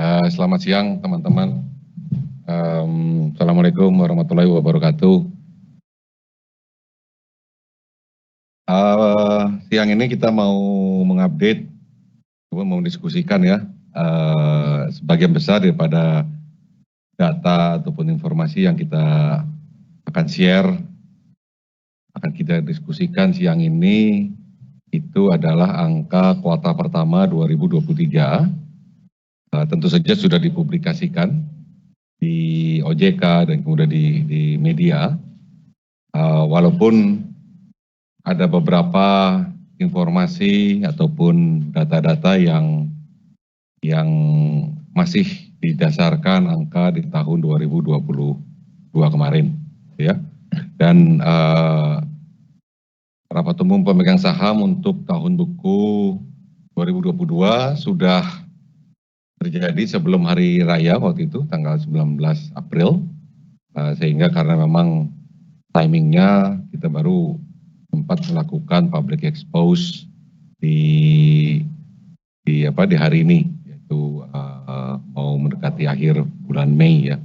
Selamat siang teman-teman. Assalamualaikum warahmatullahi wabarakatuh. Siang ini kita mau mengupdate, mau diskusikan ya, sebagian besar daripada data ataupun informasi yang kita akan share, akan kita diskusikan siang ini, itu adalah angka kuartal pertama 2023. Tentu saja sudah dipublikasikan di OJK dan kemudian di media, walaupun ada beberapa informasi ataupun data-data yang masih didasarkan angka di tahun 2022 kemarin, ya. Dan rapat umum pemegang saham untuk tahun buku 2022 sudah terjadi sebelum hari raya waktu itu, tanggal 19 April, sehingga karena memang timingnya kita baru sempat melakukan public expose di hari ini, yaitu mau mendekati akhir bulan Mei ya.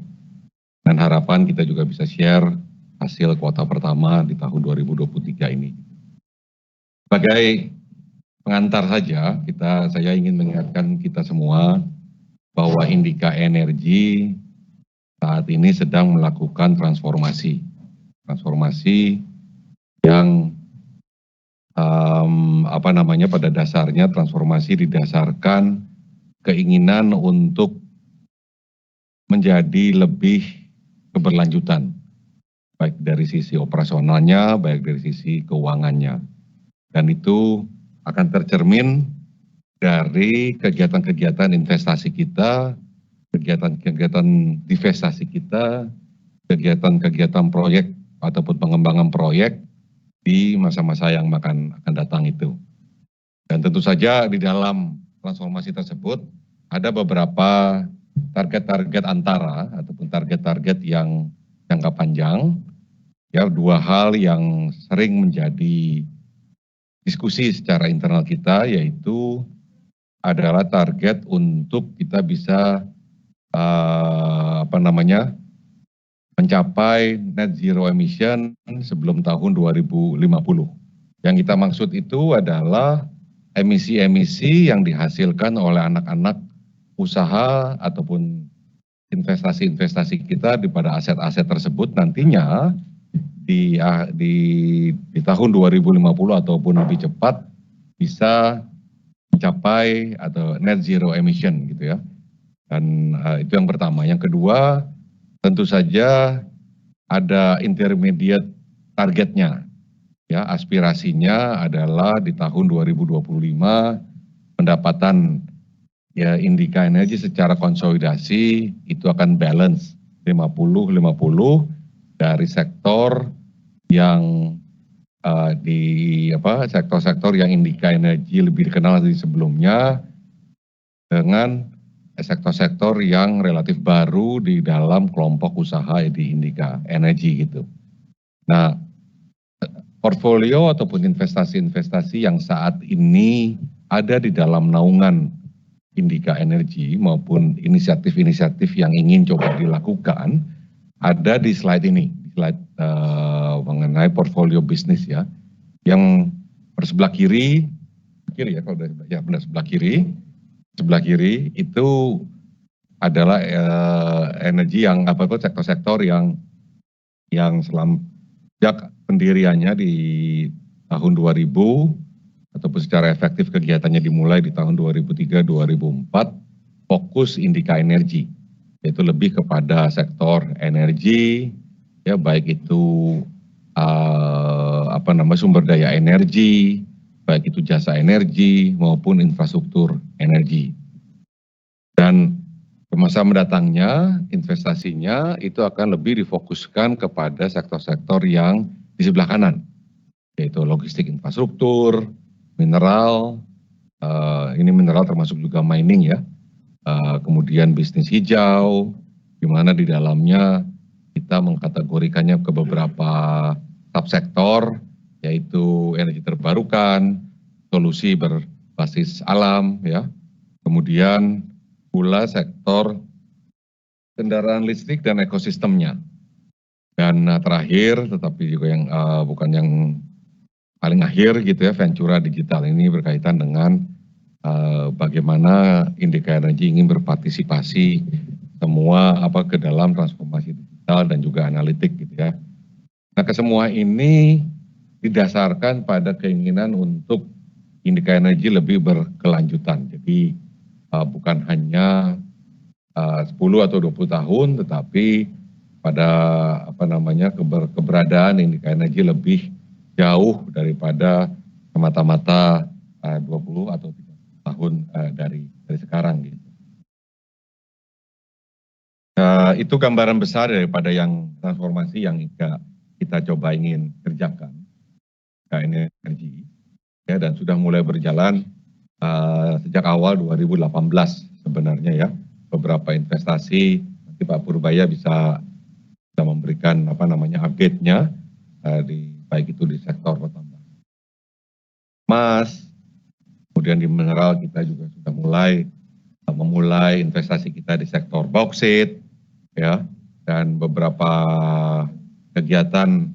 Dan harapan kita juga bisa share hasil kuartal pertama di tahun 2023 ini. Sebagai pengantar saja, saya ingin mengingatkan kita semua bahwa Indika Energy saat ini sedang melakukan transformasi yang pada dasarnya transformasi didasarkan keinginan untuk menjadi lebih keberlanjutan, baik dari sisi operasionalnya, baik dari sisi keuangannya, dan itu akan tercermin dari kegiatan-kegiatan investasi kita, kegiatan-kegiatan divestasi kita, kegiatan-kegiatan proyek ataupun pengembangan proyek di masa-masa yang akan datang itu. Dan tentu saja di dalam transformasi tersebut ada beberapa target-target antara ataupun target-target yang jangka panjang, ya, dua hal yang sering menjadi diskusi secara internal kita, yaitu adalah target untuk kita bisa mencapai net zero emission sebelum tahun 2050. Yang kita maksud itu adalah emisi-emisi yang dihasilkan oleh anak-anak usaha ataupun investasi-investasi kita pada aset-aset tersebut nantinya di tahun 2050 ataupun lebih cepat bisa mencapai atau net zero emission gitu ya. Dan itu yang pertama. Yang kedua, tentu saja ada intermediate targetnya. Ya, aspirasinya adalah di tahun 2025 pendapatan ya Indika Energy secara konsolidasi itu akan balance 50-50 dari sektor yang sektor-sektor yang Indika Energy lebih dikenal dari sebelumnya dengan sektor-sektor yang relatif baru di dalam kelompok usaha di Indika Energy gitu. Nah, portfolio ataupun investasi-investasi yang saat ini ada di dalam naungan Indika Energy maupun inisiatif-inisiatif yang ingin coba dilakukan ada di slide ini, slide mengenai portfolio bisnis ya, yang bersebelah kiri ya, kalau ya benar sebelah kiri itu adalah energi yang sektor-sektor yang sejak pendiriannya di tahun 2000 ataupun secara efektif kegiatannya dimulai di tahun 2003-2004, fokus Indika Energy, yaitu lebih kepada sektor energi, ya baik itu sumber daya energi, baik itu jasa energi maupun infrastruktur energi. Dan masa mendatangnya investasinya itu akan lebih difokuskan kepada sektor-sektor yang di sebelah kanan, yaitu logistik infrastruktur, mineral, ini mineral termasuk juga mining ya, kemudian bisnis hijau, di mana di dalamnya kita mengkategorikannya ke beberapa subsektor, yaitu energi terbarukan, solusi berbasis alam, ya, kemudian pula sektor kendaraan listrik dan ekosistemnya. Dan terakhir, tetapi juga yang bukan yang paling akhir gitu ya, Ventura Digital ini berkaitan dengan bagaimana Indika Energy ingin berpartisipasi semua ke dalam transformasi digital dan juga analitik gitu ya. Nah, kesemua ini didasarkan pada keinginan untuk Indika Energy lebih berkelanjutan. Jadi bukan hanya 10 atau 20 tahun, tetapi pada keberadaan Indika Energy lebih jauh daripada semata-mata 20 atau 30 tahun dari sekarang gitu. Itu gambaran besar daripada yang transformasi yang kita coba ingin kerjakan, energi, ya, dan sudah mulai berjalan sejak awal 2018 sebenarnya ya. Beberapa investasi, nanti Pak Purbaya bisa memberikan update-nya baik itu di sektor pertambangan emas, kemudian di mineral kita juga sudah memulai investasi kita di sektor bauksit, ya, dan beberapa kegiatan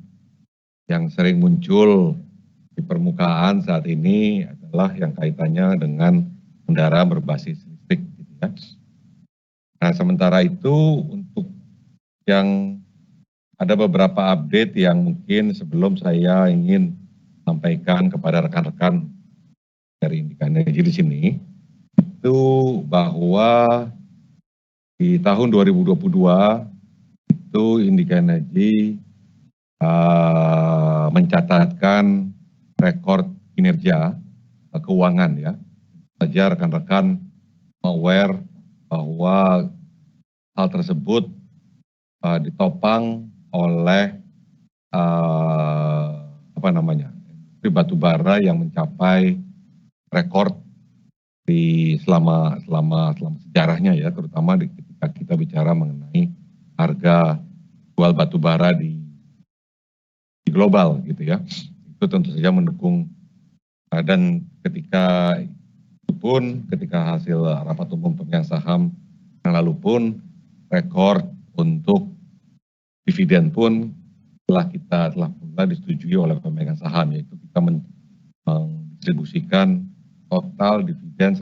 yang sering muncul di permukaan saat ini adalah yang kaitannya dengan kendaraan berbasis listrik, gitu ya. Nah, sementara itu untuk yang ada beberapa update yang mungkin sebelum saya ingin sampaikan kepada rekan-rekan dari Indika Energy di sini, itu bahwa di tahun 2022 itu Indika Energy mencatatkan rekor kinerja keuangan ya. Saja rekan-rekan aware bahwa hal tersebut ditopang oleh industri batubara yang mencapai rekor di selama sejarahnya ya, terutama ketika kita bicara mengenai harga jual batubara di global gitu ya. Itu tentu saja mendukung dan ketika hasil rapat umum pemegang saham yang lalu pun rekor untuk dividen pun telah disetujui oleh pemegang saham, yaitu kita mendistribusikan total dividen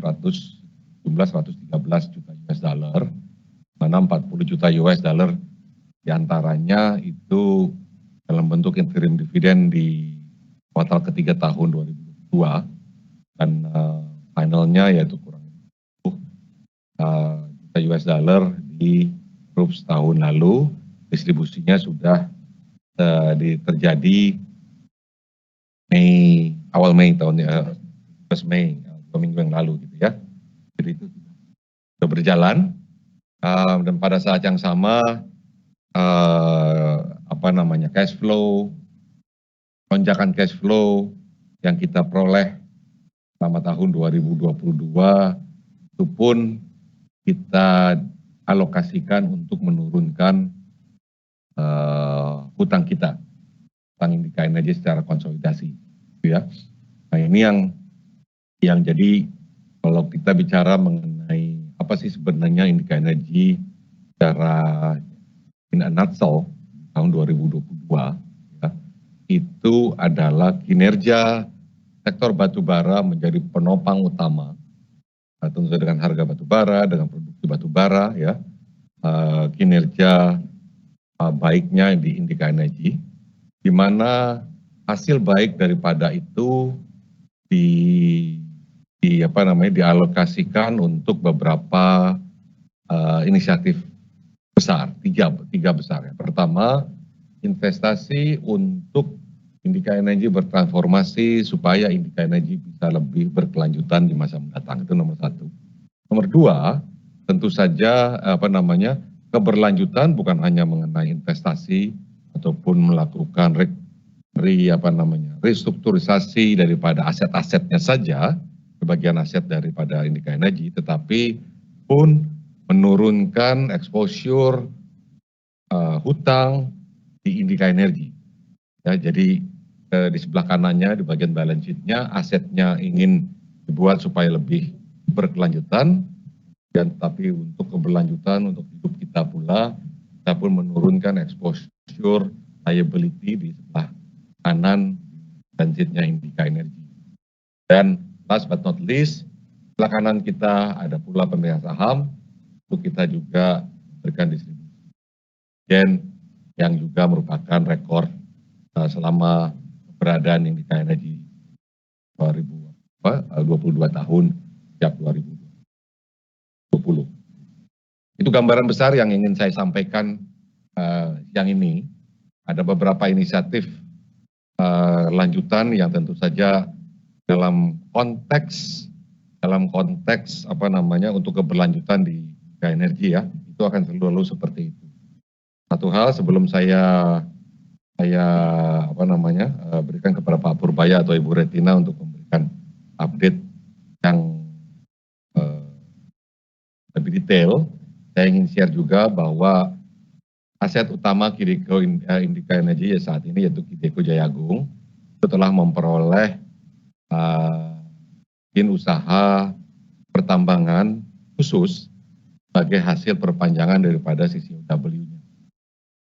jumlah 113 juta US dollar, mana 40 juta US dollar diantaranya itu dalam bentuk interim dividen di kuartal ketiga tahun 2022 dan finalnya yaitu kurang lebih juta US dollar di grup setahun lalu. Distribusinya sudah terjadi awal Mei tahun 1 Mei 2 minggu yang lalu gitu ya. Jadi itu sudah berjalan dan pada saat yang sama cash flow, lonjakan cash flow yang kita peroleh selama tahun 2022 itu pun kita alokasikan untuk menurunkan hutang kita, hutang Indika Energy secara konsolidasi, gitu ya. Nah, ini yang jadi kalau kita bicara mengenai apa sih sebenarnya Indika Energy secara in a nutshell tahun 2022 ya, itu adalah kinerja sektor batubara menjadi penopang utama, tentu saja dengan harga batubara, dengan produksi batubara ya, kinerja baiknya di Indika Energy, di mana hasil baik daripada itu dialokasikan untuk beberapa inisiatif besar, tiga besar. Yang pertama, investasi untuk Indika Energy bertransformasi supaya Indika Energy bisa lebih berkelanjutan di masa mendatang, itu nomor satu. Nomor dua, tentu saja keberlanjutan bukan hanya mengenai investasi ataupun melakukan restrukturisasi daripada aset-asetnya saja, sebagian aset daripada Indika Energy, tetapi pun menurunkan exposure hutang di Indika Energy. Ya, jadi di sebelah kanannya di bagian balance sheet-nya asetnya ingin dibuat supaya lebih berkelanjutan, Dan tapi untuk keberlanjutan, untuk hidup kita pula, kita pun menurunkan exposure liability di sebelah kanan transitnya Indica Energy. Dan last but not least, sebelah kanan kita ada pula pemegang saham, untuk kita juga berikan distribusi dividend yang juga merupakan rekor selama keberadaan Indica Energy 22 tahun sejak 2020. Itu gambaran besar yang ingin saya sampaikan siang ini. Ada beberapa inisiatif lanjutan yang tentu saja dalam konteks untuk keberlanjutan di energi ya, itu akan selalu seperti itu. Satu hal sebelum saya berikan kepada Pak Purbaya atau Ibu Retina untuk memberikan update yang lebih detail, saya ingin share juga bahwa aset utama Kideko Indica Energy saat ini yaitu Kideko Jayagung itu telah memperoleh izin usaha pertambangan khusus sebagai hasil perpanjangan daripada CCOW-nya.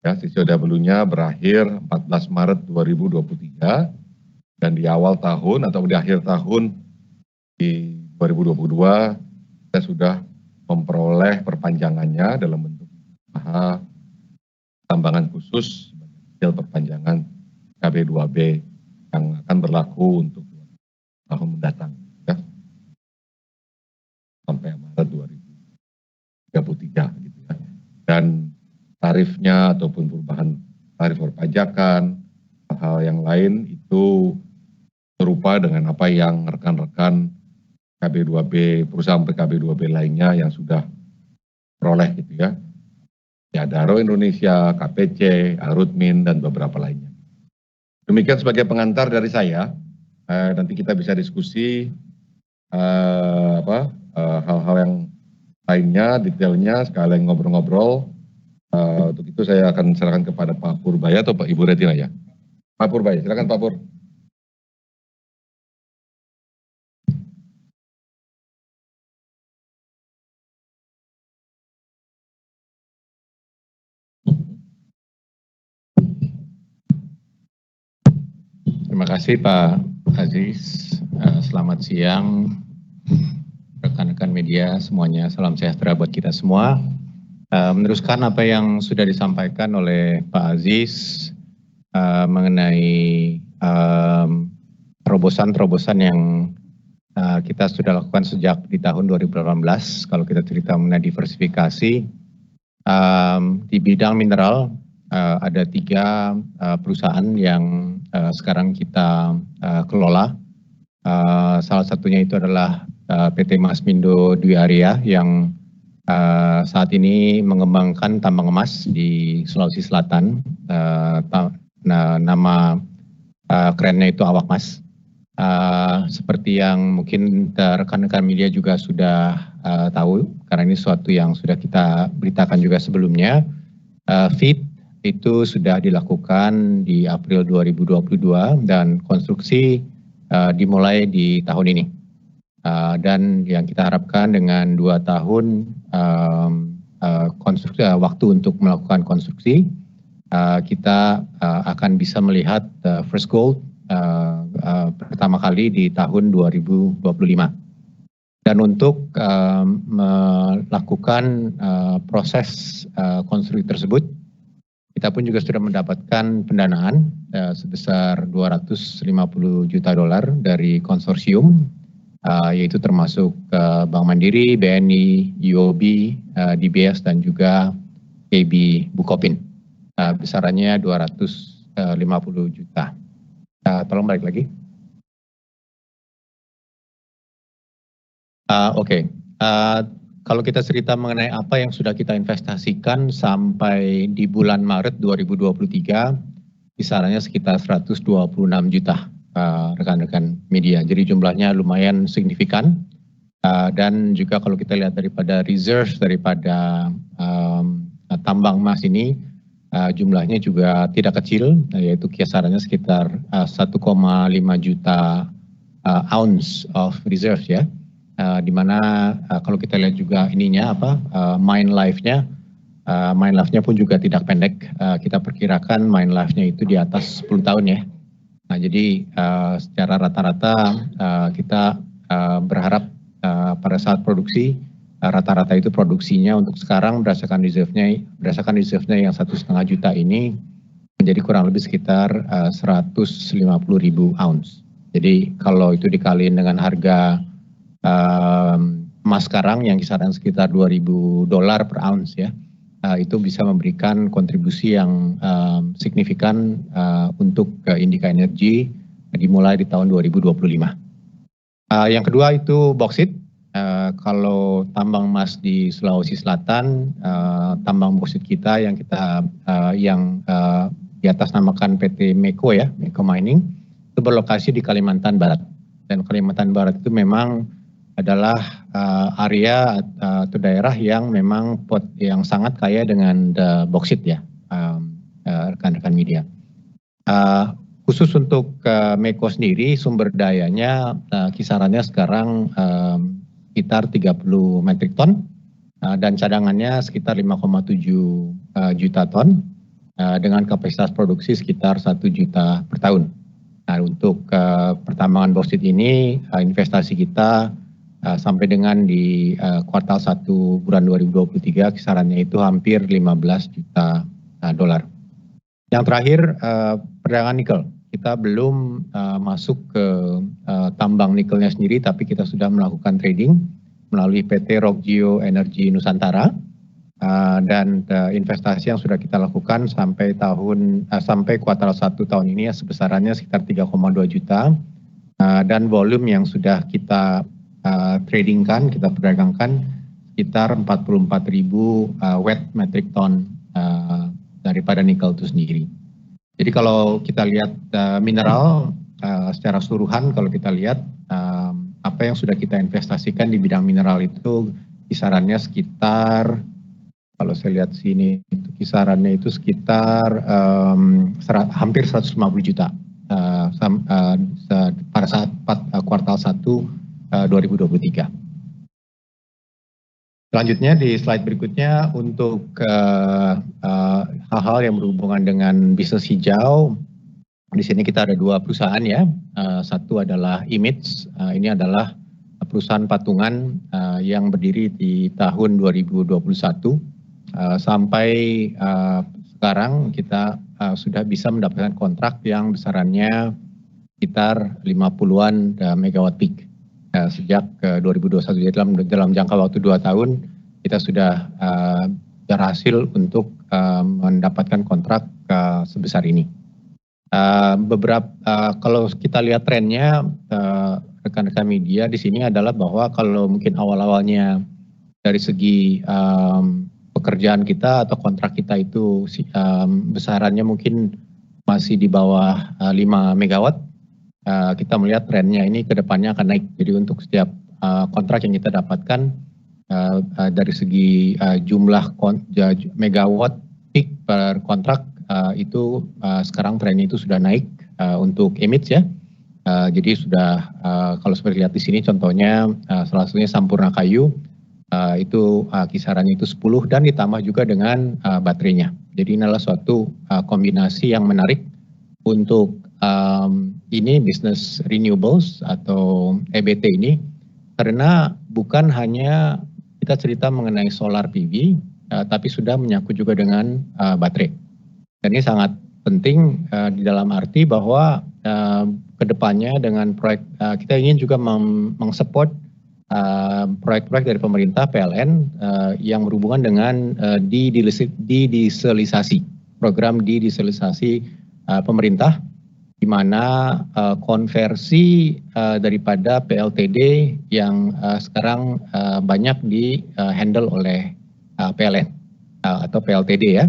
Ya, CCOW-nya berakhir 14 Maret 2023 dan di awal tahun atau di akhir tahun di 2022 kita sudah memperoleh perpanjangannya dalam bentuk usaha tambangan khusus sebagai hasil perpanjangan KB2B yang akan berlaku untuk tahun mendatang ya, sampai Maret 2033 gitu ya. Dan tarifnya ataupun perubahan tarif perpajakan hal yang lain itu serupa dengan apa yang rekan-rekan KB2B, perusahaan PKB2B lainnya yang sudah peroleh gitu ya. Ya, Daro Indonesia, KPC, Arutmin, dan beberapa lainnya. Demikian sebagai pengantar dari saya. Nanti kita bisa diskusi hal-hal yang lainnya, detailnya, sekalian ngobrol-ngobrol. Untuk itu saya akan serahkan kepada Pak Purbaya atau Pak Ibu Retina ya. Pak Purbaya, silakan Pak Pur. Terima kasih Pak Aziz. Selamat siang rekan-rekan media semuanya. Salam sejahtera buat kita semua. Meneruskan apa yang sudah disampaikan oleh Pak Aziz mengenai terobosan-terobosan yang kita sudah lakukan sejak di tahun 2018. Kalau kita cerita mengenai diversifikasi di bidang mineral, ada 3 perusahaan yang sekarang kita kelola. Salah satunya itu adalah PT Masmindo Dwi Arya yang saat ini mengembangkan tambang emas di Sulawesi Selatan. Nama kerennya itu Awak Mas. Seperti yang mungkin rekan-rekan media juga sudah tahu, karena ini sesuatu yang sudah kita beritakan juga sebelumnya. FEED itu sudah dilakukan di April 2022 dan konstruksi dimulai di tahun ini. Dan yang kita harapkan dengan 2 tahun waktu untuk melakukan konstruksi, kita akan bisa melihat first gold pertama kali di tahun 2025. Dan untuk melakukan proses konstruksi tersebut, kita pun juga sudah mendapatkan pendanaan sebesar $250 juta dari konsorsium, yaitu termasuk Bank Mandiri, BNI, UOB, DBS, dan juga KB Bukopin. Besarannya $250 juta. Tolong balik lagi. Oke. Kalau kita cerita mengenai apa yang sudah kita investasikan sampai di bulan Maret 2023, kisarannya sekitar 126 juta rekan-rekan media. Jadi jumlahnya lumayan signifikan. Dan juga kalau kita lihat daripada reserve daripada tambang emas ini, jumlahnya juga tidak kecil, yaitu kisarannya sekitar 1,5 juta ounce of reserve ya. di mana kalau kita lihat juga ininya mine life-nya pun juga tidak pendek. Kita perkirakan mine life-nya itu di atas 10 tahun ya. Nah, jadi secara rata-rata kita berharap pada saat produksi rata-rata itu produksinya untuk sekarang berdasarkan reserve-nya yang 1,5 juta ini menjadi kurang lebih sekitar 150.000 ounce. Jadi kalau itu dikaliin dengan harga emas sekarang yang kisaran sekitar $2.000 per ounce ya, itu bisa memberikan kontribusi yang signifikan untuk Indica Energy dimulai di tahun 2025. Yang kedua itu boksit. Kalau tambang emas di Sulawesi Selatan, tambang boksit kita yang di atas namakan PT Meko ya, Meko Mining, itu berlokasi di Kalimantan Barat. Dan Kalimantan Barat itu memang adalah area atau daerah yang memang yang sangat kaya dengan boksit ya, rekan-rekan media. Khusus untuk Meko sendiri, sumber dayanya kisarannya sekarang sekitar 30 metrik ton dan cadangannya sekitar 5,7 juta ton dengan kapasitas produksi sekitar 1 juta per tahun. Nah, untuk pertambangan boksit ini investasi kita sampai dengan di kuartal 1 bulan 2023 kisarannya itu hampir 15 juta dolar. Yang terakhir perdagangan nikel. Kita belum masuk ke tambang nikelnya sendiri, tapi kita sudah melakukan trading melalui PT Rockgeo Energy Nusantara dan investasi yang sudah kita lakukan sampai kuartal 1 tahun ini ya sebesarannya sekitar 3,2 juta dan volume yang sudah kita tradingkan, kita perdagangkan sekitar 44.000 wet metric ton daripada nikel itu sendiri. Jadi kalau kita lihat mineral secara keseluruhan, kalau kita lihat apa yang sudah kita investasikan di bidang mineral itu kisarannya sekitar, kalau saya lihat sini itu kisarannya itu sekitar hampir 150 juta pada saat kuartal 1 2023. Selanjutnya di slide berikutnya untuk hal-hal yang berhubungan dengan bisnis hijau. Di sini kita ada 2 perusahaan ya. Satu adalah Image. Ini adalah perusahaan patungan yang berdiri di tahun 2021 sampai sekarang kita sudah bisa mendapatkan kontrak yang besarannya sekitar 50-an megawatt peak. Sejak 2021, jadi dalam jangka waktu 2 tahun kita sudah berhasil untuk mendapatkan kontrak sebesar ini. Kalau kita lihat trennya rekan-rekan media di sini adalah bahwa kalau mungkin awal-awalnya dari segi pekerjaan kita atau kontrak kita itu besarannya mungkin masih di bawah 5 megawatt. Kita melihat trennya ini ke depannya akan naik. Jadi untuk setiap kontrak yang kita dapatkan dari segi jumlah megawatt peak per kontrak itu sekarang trennya itu sudah naik untuk Image ya. Jadi sudah kalau seperti lihat di sini contohnya salah satunya Sampurna Kayu itu kisarannya itu 10 dan ditambah juga dengan baterainya. Jadi ini adalah suatu kombinasi yang menarik untuk ini bisnis renewables atau EBT ini, karena bukan hanya kita cerita mengenai solar PV, tapi sudah menyangkut juga dengan baterai. Dan ini sangat penting di dalam arti bahwa kedepannya dengan proyek kita ingin juga mensupport proyek-proyek dari pemerintah PLN yang berhubungan dengan didieselisasi, program didieselisasi pemerintah, di mana konversi daripada PLTD yang sekarang banyak di handle oleh PLN atau PLTD ya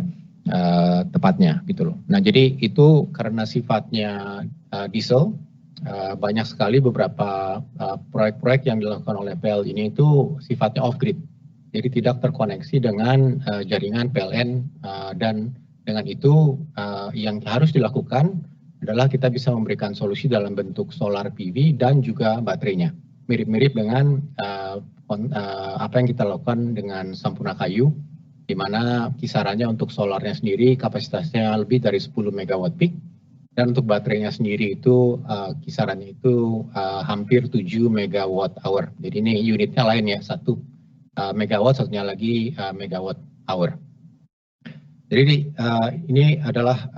tepatnya gitu loh. Nah jadi itu karena sifatnya diesel, banyak sekali beberapa proyek-proyek yang dilakukan oleh PL ini itu sifatnya off grid, jadi tidak terkoneksi dengan jaringan PLN dan dengan itu yang harus dilakukan adalah kita bisa memberikan solusi dalam bentuk solar PV dan juga baterainya. mirip-mirip dengan apa yang kita lakukan dengan Sampurna Kayu, di mana kisarannya untuk solarnya sendiri kapasitasnya lebih dari 10 megawatt peak, dan untuk baterainya sendiri itu kisarannya itu hampir 7 megawatt hour. Jadi ini unitnya lain ya, satu megawatt, satunya lagi megawatt hour. Jadi ini adalah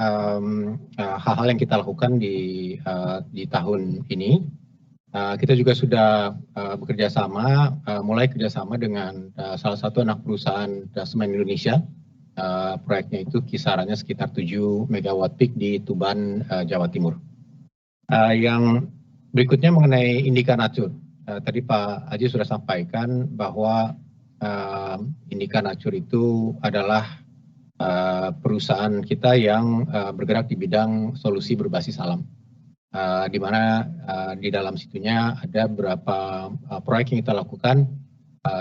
hal-hal yang kita lakukan di tahun ini. Kita juga sudah bekerja sama, mulai kerjasama dengan salah satu anak perusahaan semen Indonesia. Proyeknya itu kisarannya sekitar 7 megawatt peak di Tuban, Jawa Timur. Yang berikutnya mengenai Indika Natur. Tadi Pak Aji sudah sampaikan bahwa Indika Natur itu adalah perusahaan kita yang bergerak di bidang solusi berbasis alam. Di mana di dalam situnya ada beberapa proyek yang kita lakukan,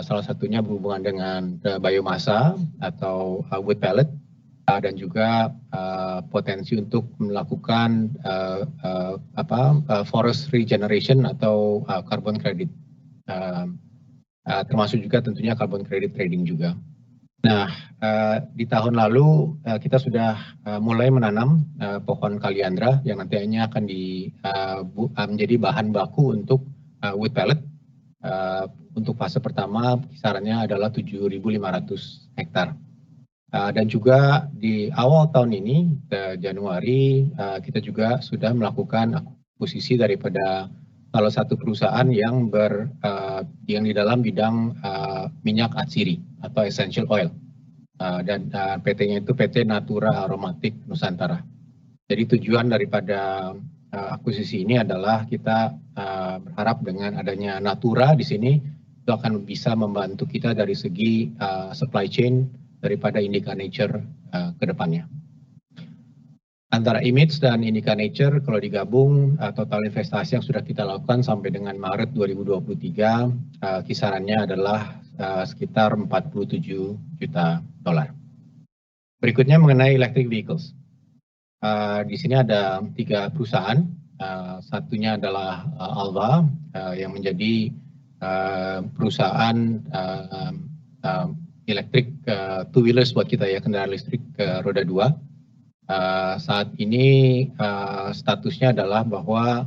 salah satunya berhubungan dengan biomasa atau wood pellet, dan juga potensi untuk melakukan forest regeneration atau carbon credit, termasuk juga tentunya carbon credit trading juga. Nah, di tahun lalu kita sudah mulai menanam pohon kaliandra yang nantinya akan menjadi bahan baku untuk wood pellet. Untuk fase pertama kisarannya adalah 7.500 hektar. Dan juga di awal tahun ini, Januari, kita juga sudah melakukan akuisisi daripada salah satu perusahaan yang di dalam bidang minyak atsiri atau essential oil, dan PT-nya itu PT Natura Aromatik Nusantara. Jadi tujuan daripada akuisisi ini adalah kita berharap dengan adanya Natura di sini itu akan bisa membantu kita dari segi supply chain daripada Indika Nature ke depannya. Antara Image dan Indika Nature kalau digabung total investasi yang sudah kita lakukan sampai dengan Maret 2023 kisarannya adalah sekitar 47 juta dolar. Berikutnya mengenai electric vehicles. Di sini ada 3 perusahaan. Satunya adalah Alva yang menjadi perusahaan elektrik two wheelers buat kita ya, kendaraan listrik roda 2. Saat ini statusnya adalah bahwa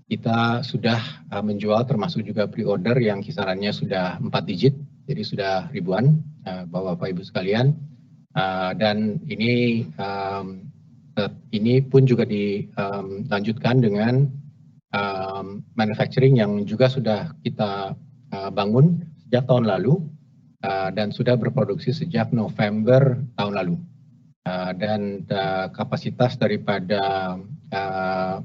kita sudah menjual termasuk juga pre-order yang kisarannya sudah 4 digit, jadi sudah ribuan Bapak Ibu sekalian. Dan ini pun juga dilanjutkan dengan manufacturing yang juga sudah kita bangun sejak tahun lalu dan sudah berproduksi sejak November tahun lalu. Dan kapasitas daripada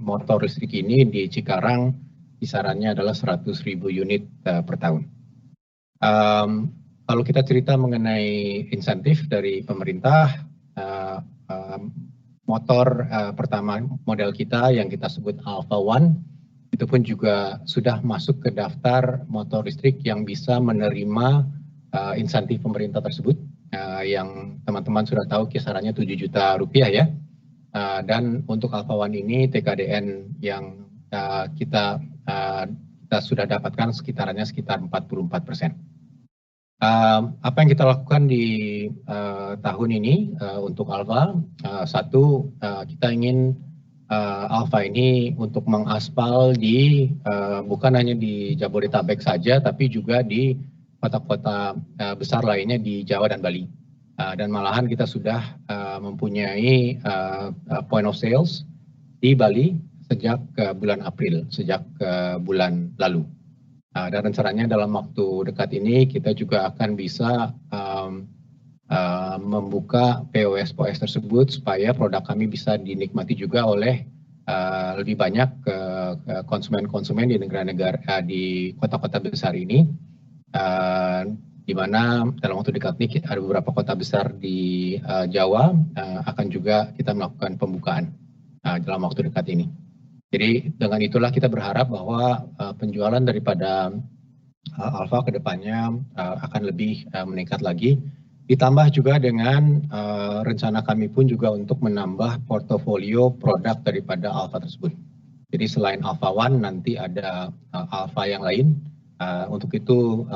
motor listrik ini di Cikarang kisarannya adalah 100.000 unit per tahun. Kalau kita cerita mengenai insentif dari pemerintah, motor pertama model kita yang kita sebut Alpha One itu pun juga sudah masuk ke daftar motor listrik yang bisa menerima insentif pemerintah tersebut. Yang teman-teman sudah tahu kisarannya 7 juta rupiah ya. Dan untuk Alpha One ini TKDN yang kita sudah dapatkan sekitarannya sekitar 44%. Apa yang kita lakukan di tahun ini untuk Alpha, satu kita ingin Alpha ini untuk mengaspal bukan hanya di Jabodetabek saja, tapi juga di kota-kota besar lainnya di Jawa dan Bali. Dan malahan kita sudah mempunyai point of sales di Bali sejak bulan April, sejak bulan lalu. Dan rencananya dalam waktu dekat ini kita juga akan bisa membuka POS tersebut supaya produk kami bisa dinikmati juga oleh lebih banyak konsumen-konsumen di negara-negara di kota-kota besar ini. Di mana dalam waktu dekat ini ada beberapa kota besar di Jawa akan juga kita melakukan pembukaan dalam waktu dekat ini. Jadi dengan itulah kita berharap bahwa penjualan daripada Alpha ke depannya akan lebih meningkat lagi. Ditambah juga dengan rencana kami pun juga untuk menambah portofolio produk daripada Alpha tersebut. Jadi selain Alpha One nanti ada Alpha yang lain Untuk itu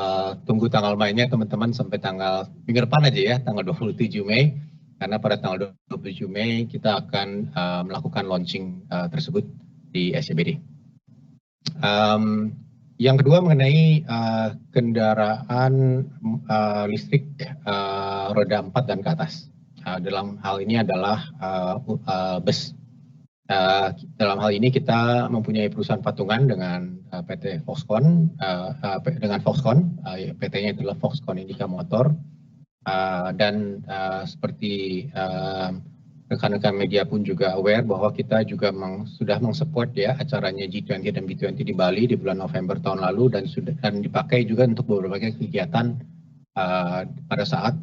tunggu tanggal mainnya teman-teman sampai tanggal minggu depan aja ya, tanggal 27 Mei. Karena pada tanggal 27 Mei kita akan melakukan launching tersebut di SCBD. Yang kedua mengenai kendaraan listrik roda 4 dan ke atas. Dalam hal ini adalah bus. Dalam hal ini kita mempunyai perusahaan patungan dengan PT Foxconn, dengan Foxconn, PT-nya adalah Foxconn Indica Motor, dan seperti rekan-rekan media pun juga aware bahwa kita juga sudah mensupport ya acaranya G20 dan B20 di Bali di bulan November tahun lalu dan dipakai juga untuk berbagai kegiatan pada saat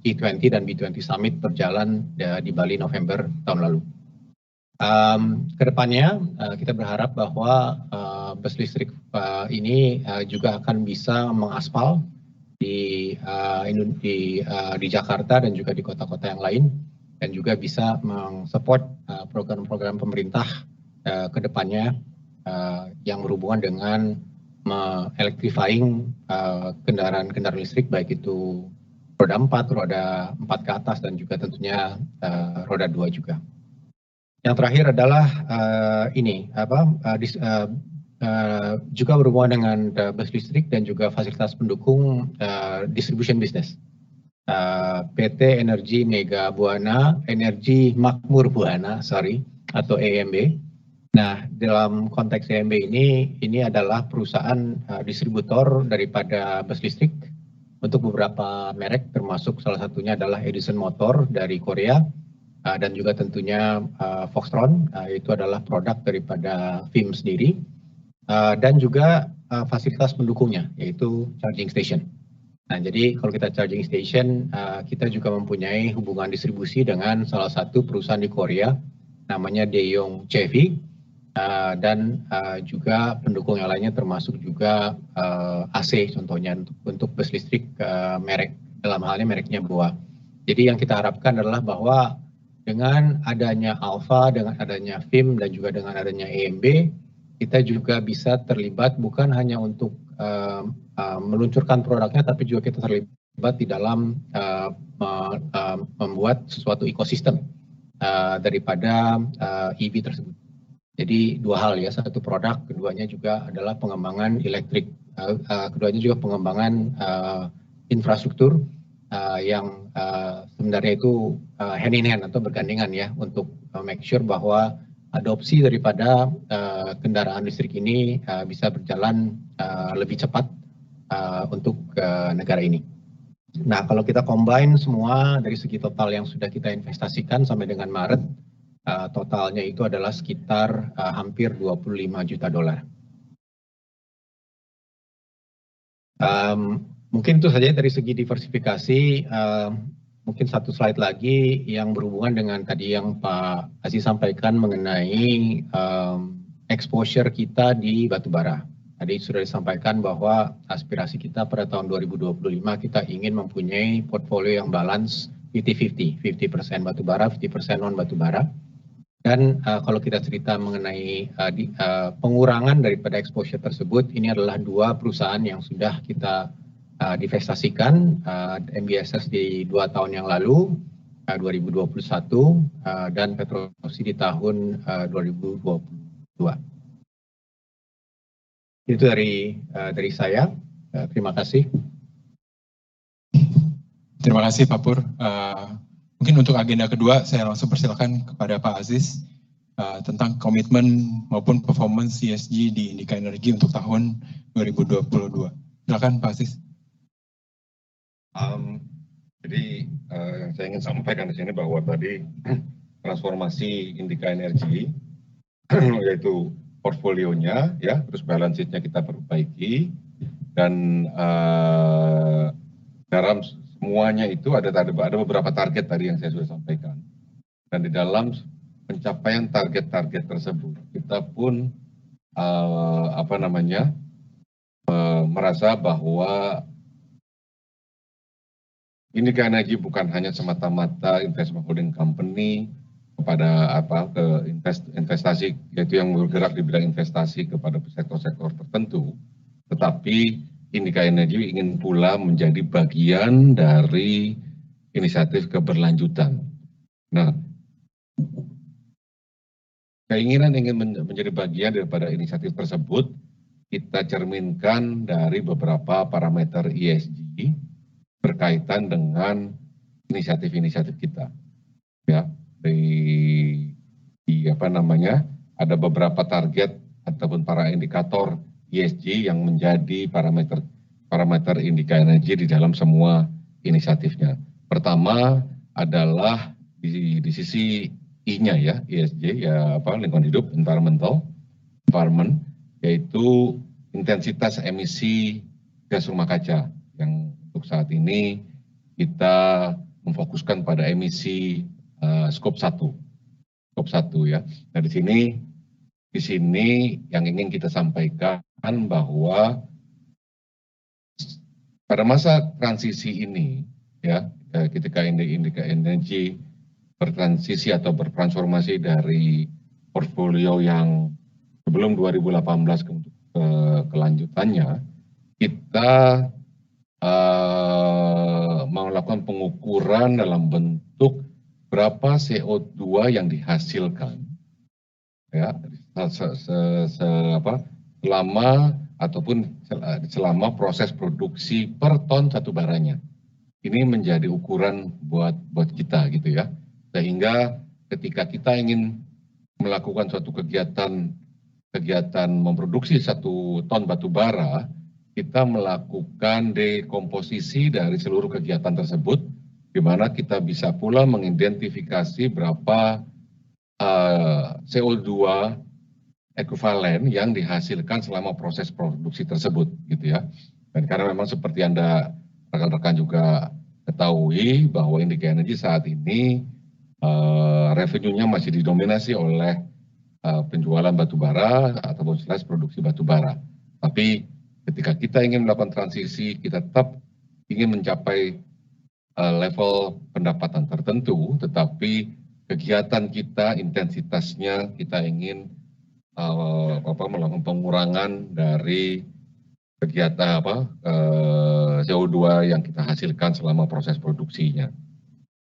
G20 dan B20 Summit berjalan di Bali November tahun lalu. Kedepannya kita berharap bahwa bus listrik ini juga akan bisa mengaspal di Jakarta dan juga di kota-kota yang lain, dan juga bisa mensupport program-program pemerintah kedepannya yang berhubungan dengan electrifying kendaraan-kendaraan listrik, baik itu roda 4, roda 4 ke atas, dan juga tentunya roda 2 juga. Yang terakhir adalah juga berhubungan dengan bus listrik dan juga fasilitas pendukung distribution business. PT Energi Mega Buana, Energi Makmur Buana, atau EMB. Nah, dalam konteks EMB ini adalah perusahaan distributor daripada bus listrik untuk beberapa merek, termasuk salah satunya adalah Edison Motor dari Korea, dan juga tentunya Foxtron, itu adalah produk daripada FIM sendiri, dan juga fasilitas pendukungnya, yaitu charging station. Nah, jadi kalau kita charging station, kita juga mempunyai hubungan distribusi dengan salah satu perusahaan di Korea, namanya Daeyoung Chevi, dan juga pendukung yang lainnya termasuk juga AC contohnya untuk bus listrik merek, dalam halnya mereknya BOA. Jadi yang kita harapkan adalah bahwa dengan adanya Alpha, dengan adanya FIM, dan juga dengan adanya EMB, kita juga bisa terlibat bukan hanya untuk meluncurkan produknya, tapi juga kita terlibat di dalam membuat sesuatu ekosistem daripada EV tersebut. Jadi dua hal ya, satu produk, keduanya juga adalah pengembangan elektrik, keduanya juga pengembangan infrastruktur yang sebenarnya itu hand in hand atau bergandengan ya, untuk make sure bahwa adopsi daripada kendaraan listrik ini bisa berjalan lebih cepat untuk negara ini. Nah, kalau kita combine semua dari segi total yang sudah kita investasikan sampai dengan Maret, totalnya itu adalah sekitar hampir $25 juta. Mungkin itu saja dari segi diversifikasi. Mungkin satu slide lagi yang berhubungan dengan tadi yang Pak Aziz sampaikan mengenai exposure kita di batubara. Tadi sudah disampaikan bahwa aspirasi kita pada tahun 2025 kita ingin mempunyai portfolio yang balance 50-50, 50% batubara, 50% non batubara. Dan kalau kita cerita mengenai pengurangan daripada exposure tersebut, ini adalah dua perusahaan yang sudah kita divestasikan, MBSS di 2 tahun yang lalu, 2021, dan Petrosi di tahun 2022. Itu dari saya. Terima kasih. Terima kasih Pak Pur. Mungkin untuk agenda kedua saya langsung persilakan kepada Pak Aziz tentang komitmen maupun performance ESG di Indica Energy untuk tahun 2022. Silakan Pak Aziz. Jadi yang saya ingin sampaikan di sini bahwa tadi transformasi Indica Energy yaitu portfolionya ya, terus balance sheet-nya kita perbaiki, dan dalam semuanya itu ada beberapa target tadi yang saya sudah sampaikan, dan di dalam pencapaian target-target tersebut kita pun merasa bahwa Indica Energy bukan hanya semata-mata investment holding company kepada investasi, yaitu yang bergerak di bidang investasi kepada sektor-sektor tertentu, Tetapi Indika Energy ingin pula menjadi bagian dari inisiatif keberlanjutan. Nah, keinginan ingin menjadi bagian daripada inisiatif tersebut kita cerminkan dari beberapa parameter ESG berkaitan dengan inisiatif-inisiatif kita. Ya, ada beberapa target ataupun para indikator ESG yang menjadi parameter Indika Energy di dalam semua inisiatifnya. Pertama adalah di sisi I-nya ya, ESG ya lingkungan hidup, environment, yaitu intensitas emisi gas rumah kaca yang untuk saat ini kita memfokuskan pada emisi skop 1 ya. Nah di sini yang ingin kita sampaikan bahwa pada masa transisi ini ya, ketika Indika Energy bertransisi atau bertransformasi dari portfolio yang sebelum 2018 ke kelanjutannya, kita melakukan pengukuran dalam bentuk berapa CO2 yang dihasilkan ya selama proses produksi per ton satu baranya. Ini menjadi ukuran buat kita gitu ya. Sehingga ketika kita ingin melakukan suatu kegiatan memproduksi 1 ton batu bara, kita melakukan dekomposisi dari seluruh kegiatan tersebut, di mana kita bisa pula mengidentifikasi berapa CO2 ekuivalen yang dihasilkan selama proses produksi tersebut, gitu ya. Dan karena memang seperti Anda rekan-rekan juga ketahui bahwa Indika Energy saat ini revenue-nya masih didominasi oleh penjualan batu bara ataupun produksi batu bara. Tapi ketika kita ingin melakukan transisi, kita tetap ingin mencapai level pendapatan tertentu, tetapi kegiatan kita, intensitasnya kita ingin melakukan pengurangan dari kegiatan CO2 yang kita hasilkan selama proses produksinya.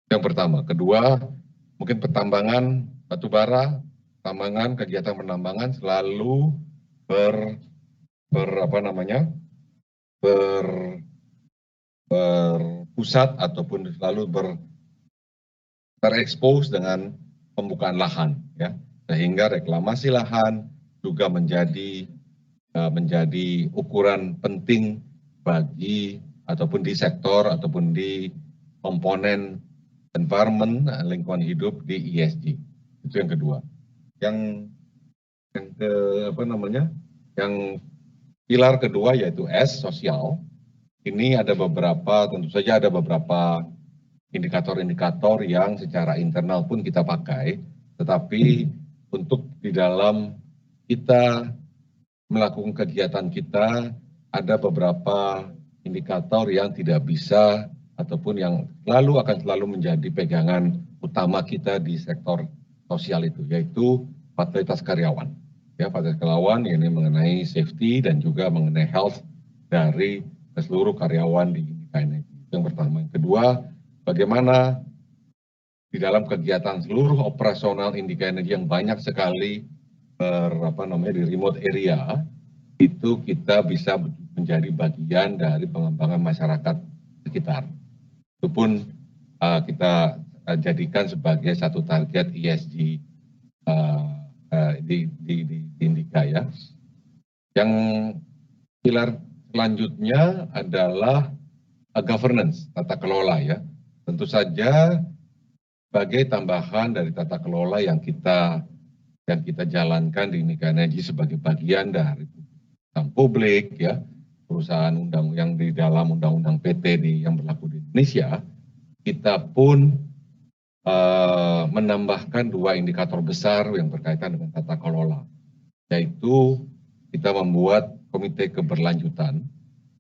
Yang pertama. Kedua, mungkin pertambangan batu bara, kegiatan penambangan selalu berpusat ataupun selalu terekspos dengan pembukaan lahan, ya, sehingga reklamasi lahan juga menjadi ukuran penting bagi ataupun di sektor ataupun di komponen environment, lingkungan hidup di ESG. Itu yang kedua. Yang pilar kedua yaitu S, sosial. Ini tentu saja ada beberapa indikator-indikator yang secara internal pun kita pakai, tetapi untuk di dalam kita melakukan kegiatan kita ada beberapa indikator yang tidak bisa ataupun yang akan selalu menjadi pegangan utama kita di sektor sosial itu, yaitu fatalitas karyawan. Ya, fatalitas karyawan ini mengenai safety dan juga mengenai health dari seluruh karyawan di Indika Energy. Yang pertama. Yang kedua, bagaimana di dalam kegiatan seluruh operasional Indika Energy yang banyak sekali di remote area, itu kita bisa menjadi bagian dari pengembangan masyarakat sekitar. Itu pun kita jadikan sebagai satu target ESG di Indika ya. Yang pilar selanjutnya adalah governance, tata kelola ya. Tentu saja sebagai tambahan dari tata kelola yang kita jalankan di Indika Energy sebagai bagian dari publik ya, perusahaan yang di dalam undang-undang PT yang berlaku di Indonesia, kita pun menambahkan 2 indikator besar yang berkaitan dengan tata kelola, yaitu kita membuat komite keberlanjutan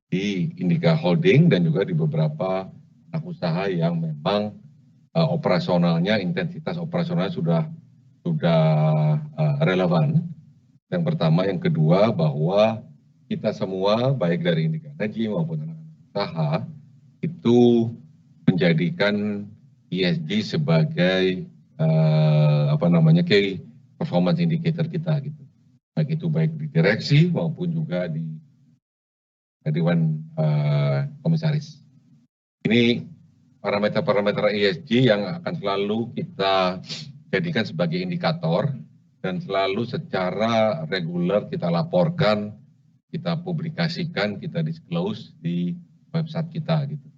di Indika Holding dan juga di beberapa anak usaha yang memang intensitas operasionalnya sudah relevan. Yang pertama, yang kedua bahwa kita semua, baik dari Indika Energy maupun anak-anak usaha, itu menjadikan ESG sebagai key performance indicator kita gitu. Baik di direksi maupun juga di Dewan Komisaris. Ini parameter-parameter ESG yang akan selalu kita jadikan sebagai indikator dan selalu secara reguler kita laporkan, kita publikasikan, kita disclose di website kita gitu.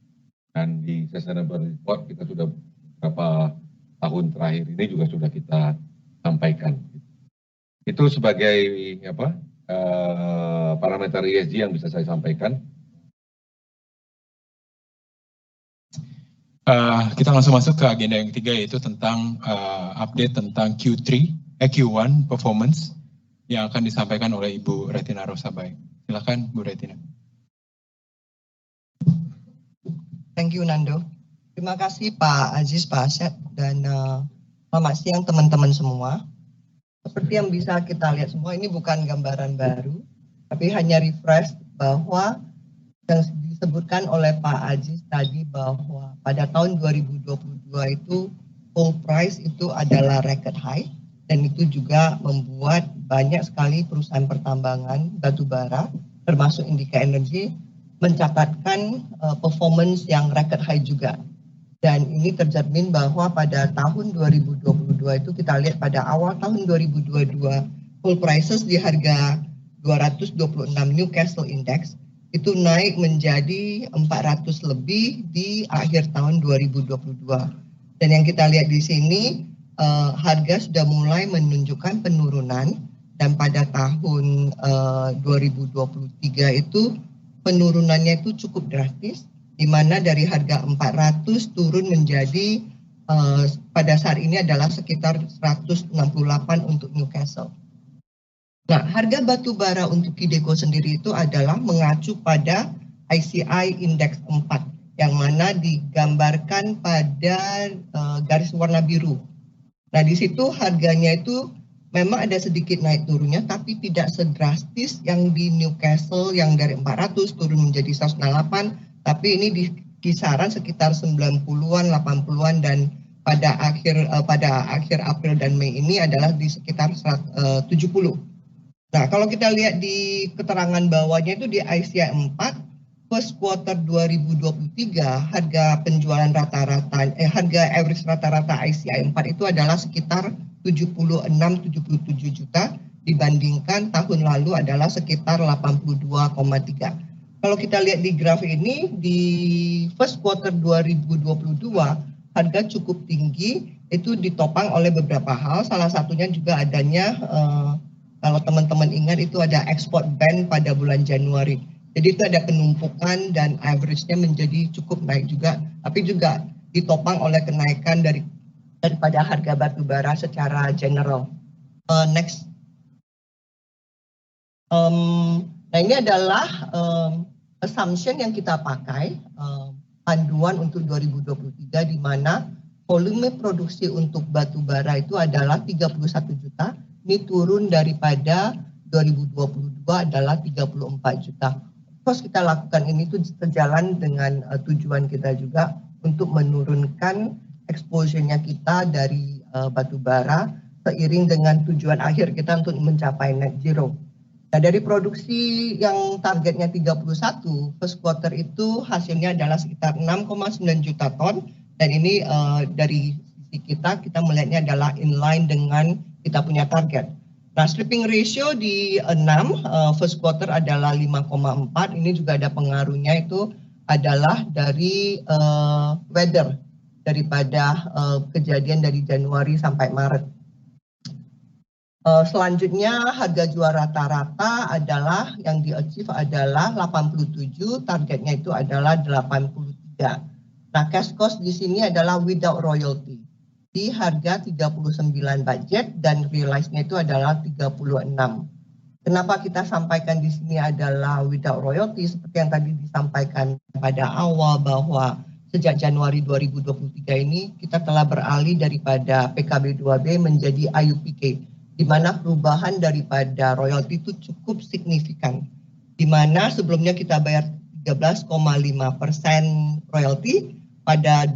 Dan di Sustainable Report kita sudah beberapa tahun terakhir ini juga sudah kita sampaikan. Itu sebagai parameter ESG yang bisa saya sampaikan. Kita langsung masuk ke agenda yang ketiga, yaitu tentang update tentang Q1 performance yang akan disampaikan oleh Ibu Retina Rosabai. Silakan Bu Retina. Thank you Nando. Terima kasih Pak Aziz, Pak Asep, dan selamat siang teman-teman semua. Seperti yang bisa kita lihat semua, ini bukan gambaran baru, tapi hanya refresh bahwa yang disebutkan oleh Pak Aziz tadi bahwa pada tahun 2022 itu coal price itu adalah record high, dan itu juga membuat banyak sekali perusahaan pertambangan batu bara, termasuk Indika Energy, mencatatkan performance yang record high juga. Dan ini tercermin bahwa pada tahun 2022 itu kita lihat pada awal tahun 2022 coal prices di harga 226 Newcastle Index itu naik menjadi 400 lebih di akhir tahun 2022. Dan yang kita lihat di sini harga sudah mulai menunjukkan penurunan, dan pada tahun 2023 itu penurunannya itu cukup drastis, di mana dari harga 400 turun menjadi pada saat ini adalah sekitar 168 untuk Newcastle. Nah, harga batu bara untuk Qideco sendiri itu adalah mengacu pada ICI Index 4, yang mana digambarkan pada garis warna biru. Nah, di situ harganya itu memang ada sedikit naik turunnya, tapi tidak sedrastis yang di Newcastle yang dari 400 turun menjadi 168, tapi ini di kisaran sekitar 90-an, 80-an, dan pada akhir April dan Mei ini adalah di sekitar 70. Nah, kalau kita lihat di keterangan bawahnya itu di ICI 4, first quarter 2023, harga penjualan harga average rata-rata ICI 4 itu adalah sekitar 76-77 juta, dibandingkan tahun lalu adalah sekitar 82,3. Kalau kita lihat di graf ini, di first quarter 2022, harga cukup tinggi, itu ditopang oleh beberapa hal, salah satunya juga adanya, kalau teman-teman ingat itu ada export ban pada bulan Januari. Jadi itu ada penumpukan dan average-nya menjadi cukup naik juga, tapi juga ditopang oleh kenaikan daripada harga batu bara secara general. Next. Nah, ini adalah assumption yang kita pakai, panduan untuk 2023, di mana volume produksi untuk batu bara itu adalah 31 juta, ini turun daripada 2022 adalah 34 juta. Terus kita lakukan ini tuh sejalan dengan tujuan kita juga untuk menurunkan exposure-nya kita dari batu bara seiring dengan tujuan akhir kita untuk mencapai net zero. Nah, dari produksi yang targetnya 31, first quarter itu hasilnya adalah sekitar 6,9 juta ton, dan ini dari sisi kita melihatnya adalah inline dengan kita punya target. Nah, stripping ratio di 6, first quarter adalah 5,4, ini juga ada pengaruhnya, itu adalah dari weather, daripada kejadian dari Januari sampai Maret. Selanjutnya harga jual rata-rata adalah yang di-achieve adalah 87, targetnya itu adalah 83. Nah, cash cost di sini adalah without royalty. Di harga 39 budget dan realize-nya itu adalah 36. Kenapa kita sampaikan di sini adalah without royalty? Seperti yang tadi disampaikan pada awal bahwa sejak Januari 2023 ini kita telah beralih daripada PKB 2B menjadi IUPK, di mana perubahan daripada royalti itu cukup signifikan. di mana sebelumnya kita bayar 13,5% royalti pada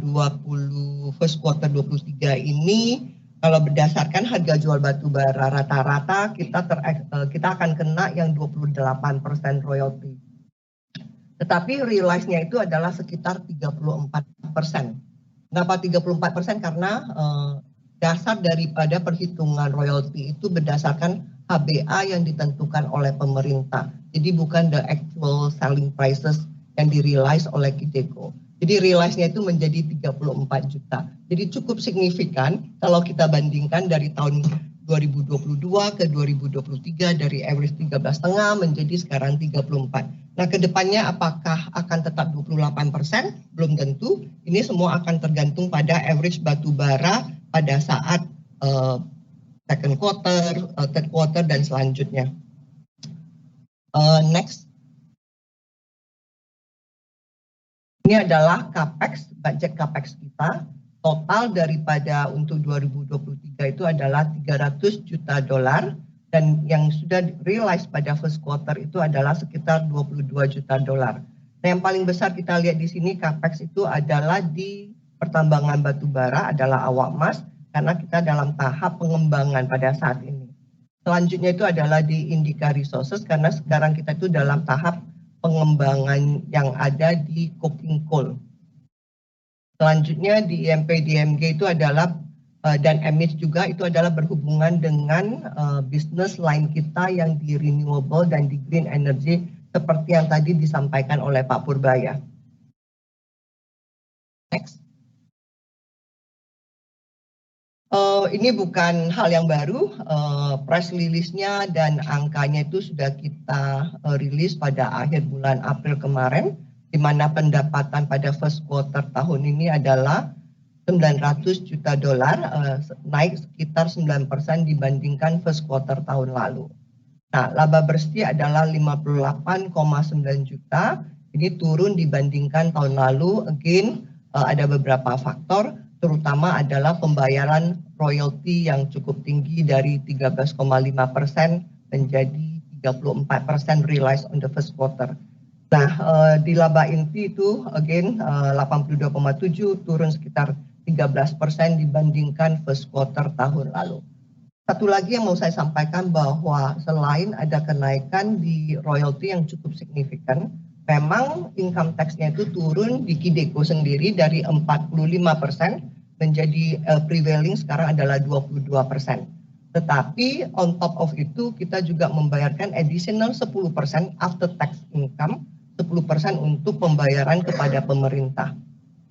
first quarter 23 ini. Kalau berdasarkan harga jual batu bara rata-rata kita akan kena yang 28% royalti. Tetapi realize-nya itu adalah sekitar 34%. Kenapa 34%? Karena dasar daripada perhitungan royalti itu berdasarkan HBA yang ditentukan oleh pemerintah. Jadi bukan the actual selling prices yang di-realize oleh Qideco. Jadi realize-nya itu menjadi 34 juta. Jadi cukup signifikan kalau kita bandingkan dari tahun 2022 ke 2023 dari average 13,5 menjadi sekarang 34. Nah, kedepannya apakah akan tetap 28%? Belum tentu. Ini semua akan tergantung pada average batu bara pada saat second quarter, third quarter, dan selanjutnya. Next. Ini adalah capex, budget capex kita. Total daripada untuk 2023 itu adalah 300 juta dolar dan yang sudah realize pada first quarter itu adalah sekitar 22 juta dolar. Nah, yang paling besar kita lihat di sini capex itu adalah di pertambangan batu bara adalah awak mas karena kita dalam tahap pengembangan pada saat ini. Selanjutnya itu adalah di Indica Resources karena sekarang kita itu dalam tahap pengembangan yang ada di coking coal. Selanjutnya di IMP DMG itu adalah dan MH juga itu adalah berhubungan dengan bisnis lain kita yang di renewable dan di green energy seperti yang tadi disampaikan oleh Pak Purbaya. Next. Ini bukan hal yang baru, press release-nya dan angkanya itu sudah kita rilis pada akhir bulan April kemarin, di mana pendapatan pada first quarter tahun ini adalah 900 juta dolar, naik sekitar 9% dibandingkan first quarter tahun lalu. Nah, laba bersih adalah 58,9 juta, ini turun dibandingkan tahun lalu, again ada beberapa faktor, terutama adalah pembayaran royalti yang cukup tinggi dari 13,5% menjadi 34% realized on the first quarter. Nah, di laba inti itu again 82,7 turun sekitar 13% dibandingkan first quarter tahun lalu. Satu lagi yang mau saya sampaikan bahwa selain ada kenaikan di royalti yang cukup signifikan, memang income tax-nya itu turun di Qideco sendiri dari 45% menjadi prevailing sekarang adalah 22%. Tetapi on top of itu kita juga membayarkan additional 10% after tax income, 10% untuk pembayaran kepada pemerintah.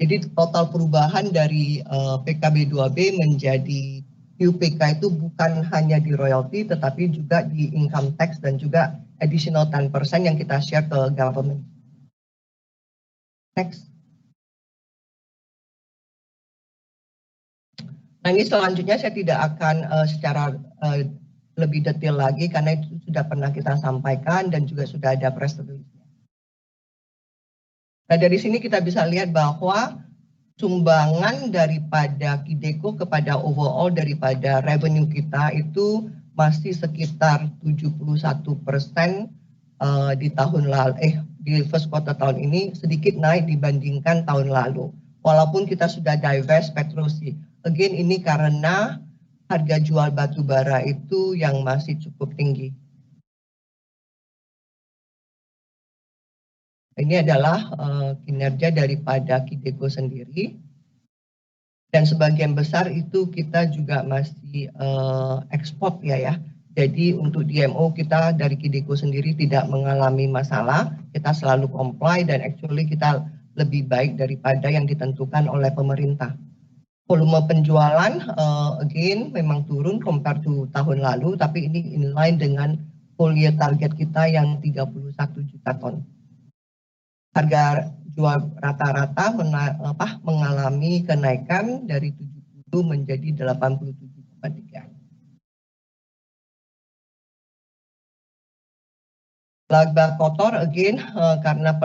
Jadi total perubahan dari PKB 2B menjadi UPK itu bukan hanya di royalti tetapi juga di income tax dan juga additional 10% yang kita share ke government. Next. Nah, ini selanjutnya saya tidak akan secara lebih detail lagi karena itu sudah pernah kita sampaikan dan juga sudah ada press release-nya. Nah, dari sini kita bisa lihat bahwa sumbangan daripada Qideco kepada overall daripada revenue kita itu masih sekitar 71% di tahun lalu, di first quarter tahun ini sedikit naik dibandingkan tahun lalu. Walaupun kita sudah divest Petrosi. Again, ini karena harga jual batu bara itu yang masih cukup tinggi. Ini adalah kinerja daripada Qideco sendiri. Dan sebagian besar itu kita juga masih ekspor ya. Jadi untuk DMO kita dari Qideco sendiri tidak mengalami masalah. Kita selalu comply dan actually kita lebih baik daripada yang ditentukan oleh pemerintah. Volume penjualan again memang turun compare to tahun lalu, tapi ini inline dengan full year target kita yang 31 juta ton. Harga jual rata-rata mengalami kenaikan dari 70 menjadi 87,3. Laba kotor again karena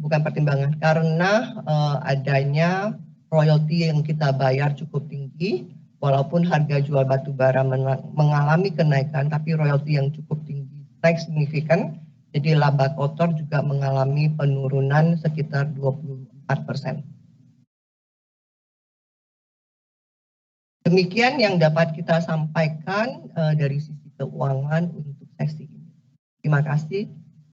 bukan pertimbangan, karena adanya royalti yang kita bayar cukup tinggi, walaupun harga jual batu bara mengalami kenaikan, tapi royalti yang cukup tinggi naik signifikan. Jadi laba kotor juga mengalami penurunan sekitar 24%. Demikian yang dapat kita sampaikan dari sisi keuangan untuk sesi ini. Terima kasih.